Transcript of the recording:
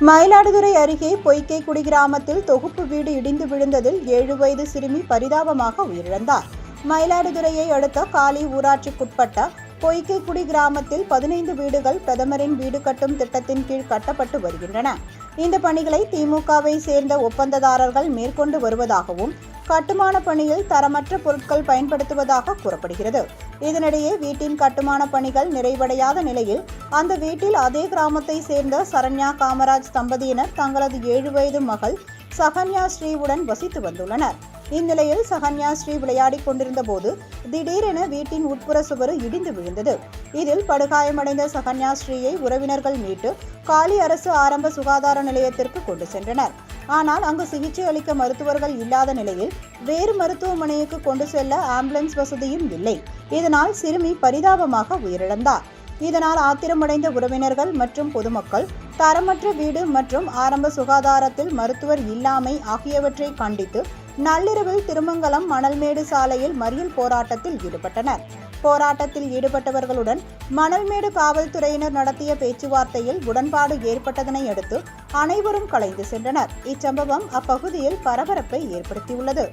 மயிலாடுதுறை அருகே பொய்கைக்குடி கிராமத்தில் தொகுப்பு வீடு இடிந்து விழுந்ததில் 7 வயது சிறுமி பரிதாபமாக உயிரிழந்தார். மயிலாடுதுறையை அடுத்த காலி ஊராட்சிக்குட்பட்ட பொய்கைக்குடி கிராமத்தில் 15 வீடுகள் பிரதமரின் வீடு கட்டும் திட்டத்தின் கீழ் கட்டப்பட்டு வருகின்றன. இந்த பணிகளை திமுகவை சேர்ந்த ஒப்பந்ததாரர்கள் மேற்கொண்டு வருவதாகவும், கட்டுமான பணியில் தரமற்ற பொருட்கள் பயன்படுத்துவதாக கூறப்படுகிறது. இதனிடையே வீட்டின் கட்டுமான பணிகள் நிறைவடையாத நிலையில் அந்த வீட்டில் அதே கிராமத்தை சேர்ந்த சரண்யா காமராஜ் தம்பதியினர் தங்களது 7 வயது மகள் சகன்யா ஸ்ரீவுடன் வசித்து வந்துள்ளனர். இந்நிலையில் சகன்யா ஸ்ரீ விளையாடிக் கொண்டிருந்த போது திடீரென வீட்டின் உட்புற சுவர் இடிந்து விழுந்தது. இதில் படுகாயமடைந்த சகன்யா ஸ்ரீயை உறவினர்கள் மீட்டு காலி அரசு ஆரம்ப சுகாதார நிலையத்திற்கு கொண்டு சென்றனர். ஆனால் அங்கு சிகிச்சை அளிக்க மருத்துவர்கள் இல்லாத நிலையில் வேறு மருத்துவமனைக்கு கொண்டு செல்ல ஆம்புலன்ஸ் வசதியும் இல்லை. இதனால் சிறுமி பரிதாபமாக உயிரிழந்தார். இதனால் ஆத்திரமடைந்த உறவினர்கள் மற்றும் பொதுமக்கள் தரமற்ற வீடு மற்றும் ஆரம்ப சுகாதாரத்தில் மருத்துவர் இல்லாமை ஆகியவற்றை கண்டித்து நள்ளிரவில் திருமங்கலம் மணல்மேடு சாலையில் மறியல் போராட்டத்தில் ஈடுபட்டனர். போராட்டத்தில் ஈடுபட்டவர்களுடன் மணல்மேடு காவல்துறையினர் நடத்திய பேச்சுவார்த்தையில் உடன்பாடு ஏற்பட்டதனை அடுத்து அனைவரும் கலைந்து சென்றனர். இச்சம்பவம் அப்பகுதியில் பரபரப்பை ஏற்படுத்தியுள்ளது.